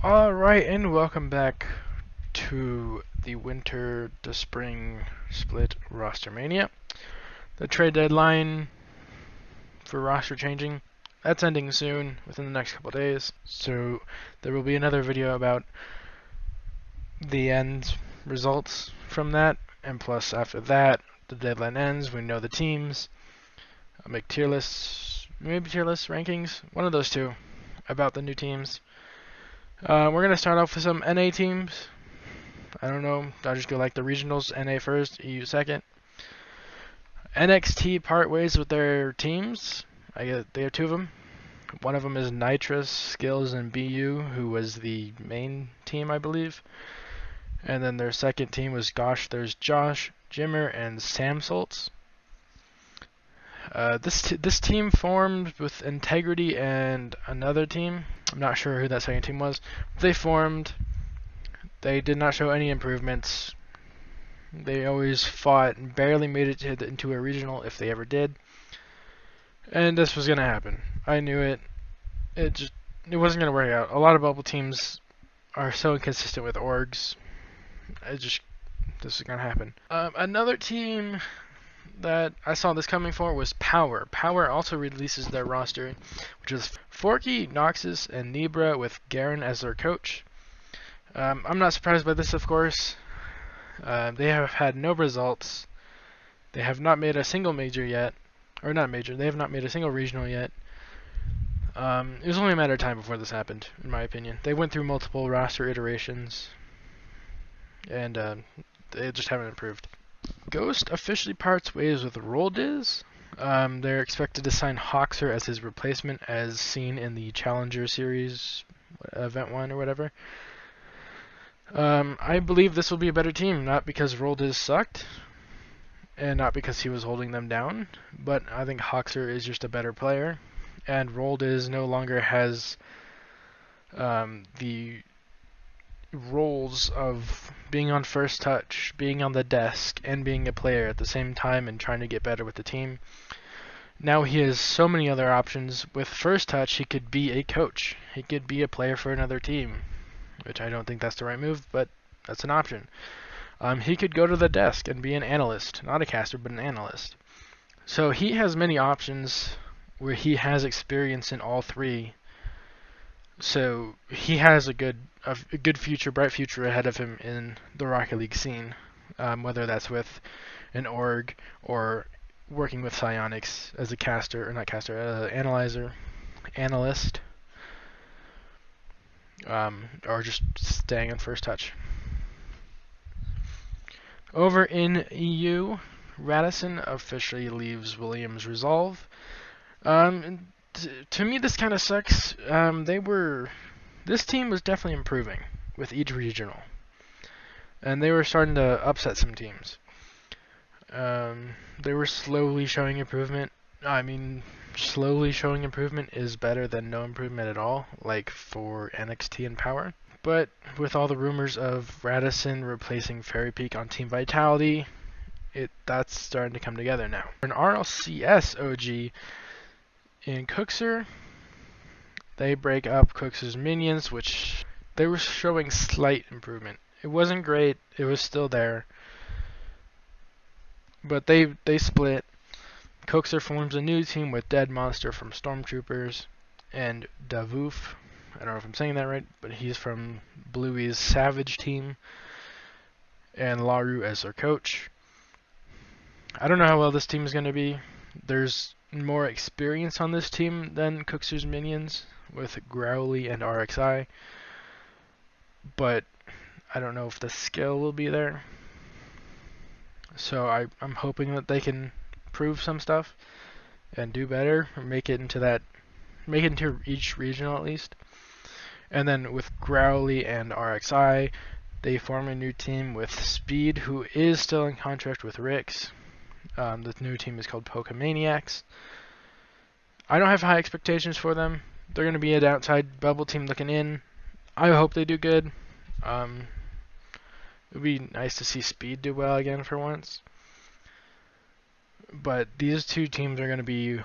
Alright, and welcome back to the winter to spring split roster mania. The trade deadline for roster changing, that's ending soon, within the next couple days. So there will be another video about the end results from that, and plus after that, the deadline ends, we know the teams. I'll make tier lists, maybe tier list rankings, one of those two, about the new teams. We're going to start off with some NA teams. I don't know, I'll just go like the regionals, NA first, EU second. NXT part ways with their teams. They have two of them. One of them is Nitrous, Skills, and BU, who was the main team, I believe. And then their second team was there's Josh, Jimmer, and Sam Soltz. This team formed with Integrity and another team. I'm not sure who that second team was. They formed. They did not show any improvements. They always fought and barely made it into a regional if they ever did. And this was going to happen. I knew it. It wasn't going to work out. A lot of bubble teams are so inconsistent with orgs. This is going to happen. Another team that I saw this coming for was Power. Power also releases their roster, which is Forky, Noxus, and Nebra with Garen as their coach. I'm not surprised by this, of course. They have had no results. They have not made a single major yet. Or not major, they have not made a single regional yet. It was only a matter of time before this happened, in my opinion. They went through multiple roster iterations, and they just haven't improved. Ghost officially parts ways with Roldiz. They're expected to sign Hoxer as his replacement, as seen in the Challenger Series, Event 1 or whatever. I believe this will be a better team, not because Roldiz sucked, and not because he was holding them down, but I think Hoxer is just a better player, and Roldiz no longer has the roles of being on first touch, being on the desk, and being a player at the same time and trying to get better with the team. Now he has so many other options. With first touch, he could be a coach. He could be a player for another team, which I don't think that's the right move, but that's an option. He could go to the desk and be an analyst, not a caster, but an analyst. So he has many options where he has experience in all three. So he has a good future, bright future ahead of him in the Rocket League scene, whether that's with an org or working with Psionics as a caster, or not caster, analyst, or just staying on first touch. Over in EU, Radisson officially leaves Williams Resolve. To me, this kind of sucks. This team was definitely improving with each regional, and they were starting to upset some teams. They were slowly showing improvement. I mean, slowly showing improvement is better than no improvement at all, like for NXT and Power. But with all the rumors of Radisson replacing Fairy Peak on Team Vitality, that's starting to come together now. An RLCS OG in Cookser, they break up Cookser's minions, which they were showing slight improvement. It wasn't great, it was still there, but they split. Cookser forms a new team with Dead Monster from Stormtroopers and Davoof. I don't know if I'm saying that right, but he's from Bluey's Savage team, and Laru as their coach. I don't know how well this team is going to be. There's more experience on this team than Cookser's minions with Growly and RXI, but I don't know if the skill will be there. So I'm hoping that they can prove some stuff and do better, or make it into each regional at least. And then with Growly and RXI, they form a new team with Speed, who is still in contract with Rix. The new team is called Pokemaniacs. I don't have high expectations for them. They're going to be an outside bubble team looking in. I hope they do good. It would be nice to see Speed do well again for once. But these two teams are going to be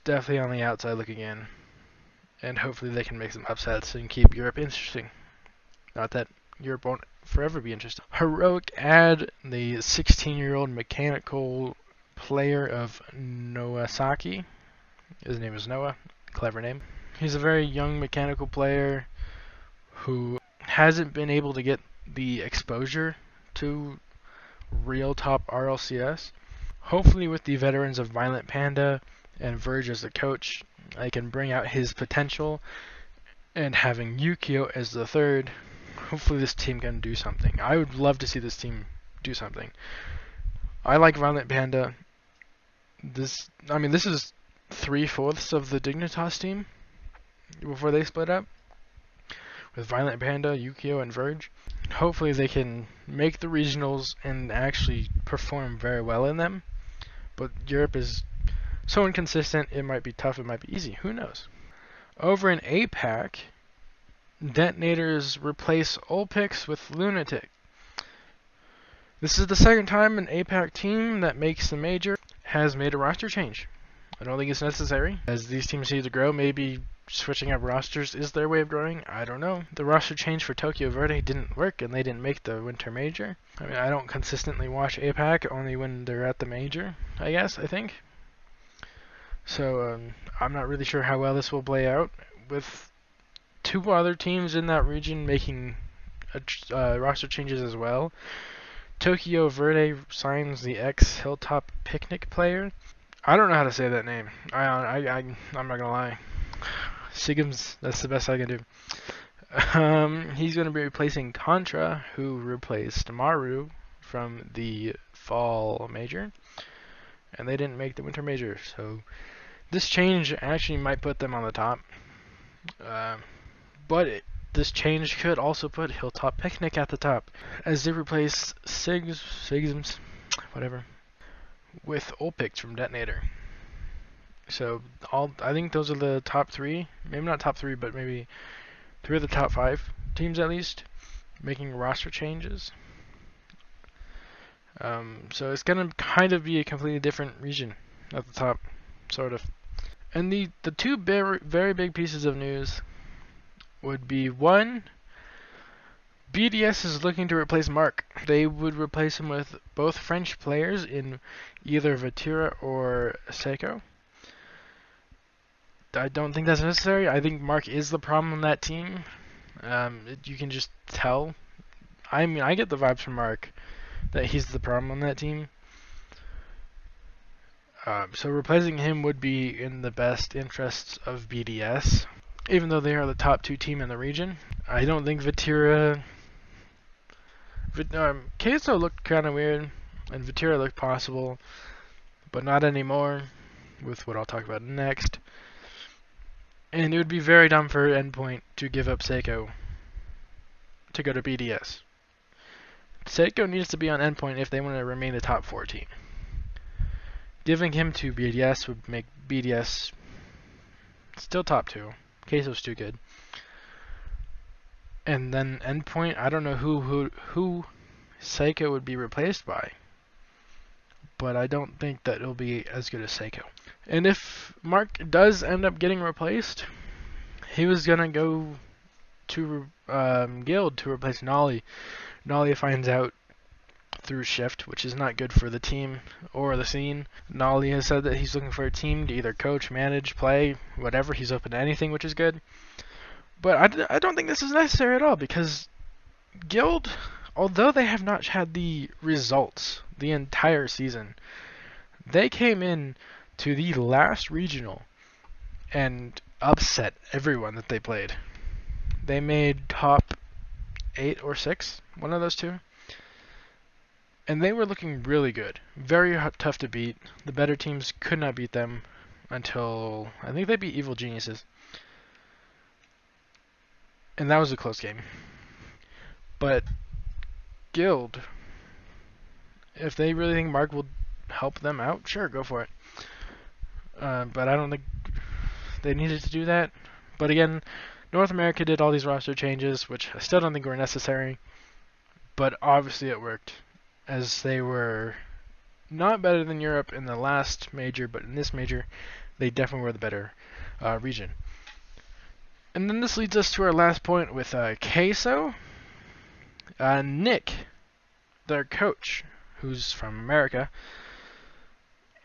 definitely on the outside looking in. And hopefully they can make some upsets and keep Europe interesting. Not that Europe won't forever be interested. Heroic add the 16-year-old mechanical player of Noasaki. His name is Noah. Clever name. He's a very young mechanical player who hasn't been able to get the exposure to real top RLCS. Hopefully with the veterans of Violent Panda and Verge as the coach, I can bring out his potential, and having Yukio as the third, hopefully this team can do something. I would love to see this team do something. I like Violent Panda. This is 3/4 of the Dignitas team before they split up, with Violent Panda, Yukio, and Verge. Hopefully they can make the regionals and actually perform very well in them. But Europe is so inconsistent, it might be tough, it might be easy, who knows. Over in APAC, Detonators replace Olpix with Lunatic. This is the second time an APAC team that makes the major has made a roster change. I don't think it's necessary. As these teams need to grow, maybe switching up rosters is their way of growing. I don't know. The roster change for Tokyo Verde didn't work, and they didn't make the winter major. I mean, I don't consistently watch APAC, only when they're at the major, I think. So I'm not really sure how well this will play out, with two other teams in that region making roster changes as well. Tokyo Verde signs the ex-Hilltop Picnic player. I don't know how to say that name. I'm not gonna lie. Sigums, that's the best I can do. He's going to be replacing Contra, who replaced Maru from the fall major, and they didn't make the winter major, so this change actually might put them on the top. This change could also put Hilltop Picnic at the top, as they replace Sigums, whatever, with Olpix from Detonator. So I think those are the top three. Maybe not top three, but maybe three of the top 5 teams at least making roster changes. So it's gonna kind of be a completely different region at the top, sort of. And the two very big pieces of news would be, one, BDS is looking to replace Mark. They would replace him with both French players in either Vatura or Seiko. I don't think that's necessary. I think Mark is the problem on that team. You can just tell. I mean, I get the vibes from Mark that he's the problem on that team. So replacing him would be in the best interests of BDS, even though they are the top 2 team in the region. I don't think Vatura... Queso looked kind of weird, and Vatura looked possible, but not anymore, with what I'll talk about next. And it would be very dumb for Endpoint to give up Seiko to go to BDS. Seiko needs to be on Endpoint if they want to remain the top 4 team. Giving him to BDS would make BDS still top 2. Queso's too good. And then Endpoint, I don't know who Seiko would be replaced by, but I don't think that it'll be as good as Seiko. And if Mark does end up getting replaced, he was gonna go to Guild to replace Nolly. Nolly finds out through Shift, which is not good for the team or the scene. Nolly has said that he's looking for a team to either coach, manage, play, whatever. He's open to anything, which is good. But I don't think this is necessary at all, because Guild, although they have not had the results the entire season, they came in to the last regional and upset everyone that they played. They made top 8 or 6, one of those two. And they were looking really good. Very tough to beat. The better teams could not beat them until, I think they beat Evil Geniuses. And that was a close game. But Guild, if they really think Mark will help them out, sure, go for it. But I don't think they needed to do that. But again, North America did all these roster changes, which I still don't think were necessary. But obviously it worked, as they were not better than Europe in the last major, but in this major, they definitely were the better region. And then this leads us to our last point with Queso. Nick, their coach, who's from America,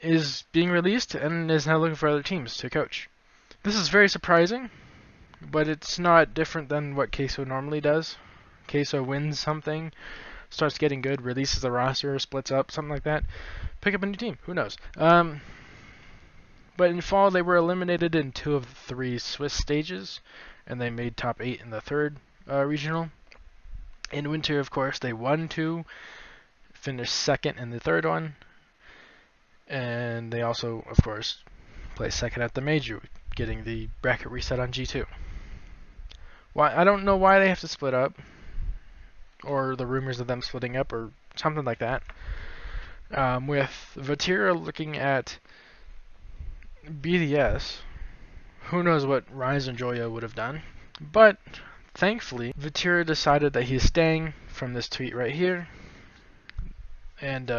is being released and is now looking for other teams to coach. This is very surprising, but it's not different than what Queso normally does. Queso wins something, starts getting good, releases the roster, splits up, something like that. Pick up a new team, who knows? But in fall, they were eliminated in 2 of the 3 Swiss stages, and they made top 8 in the 3rd regional. In winter, of course, they won 2, finished 2nd in the 3rd one, and they also, of course, placed 2nd at the major, getting the bracket reset on G2. I don't know why they have to split up, or the rumors of them splitting up, or something like that. With Vatira looking at BDS, who knows what Rise and Joya would have done. But thankfully, Vatira decided that he's staying from this tweet right here. And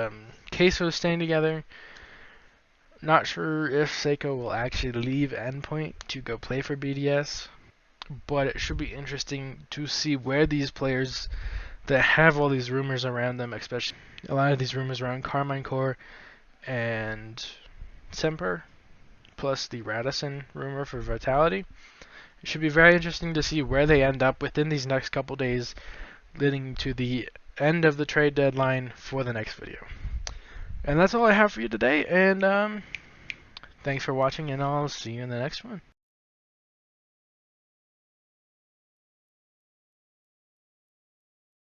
Queso is staying together. Not sure if Seiko will actually leave Endpoint to go play for BDS. But it should be interesting to see where these players that have all these rumors around them, especially a lot of these rumors around Carmine Core and Semper, plus the Radisson rumor for Vitality. It should be very interesting to see where they end up within these next couple days, leading to the end of the trade deadline for the next video. And that's all I have for you today, and thanks for watching, and I'll see you in the next one.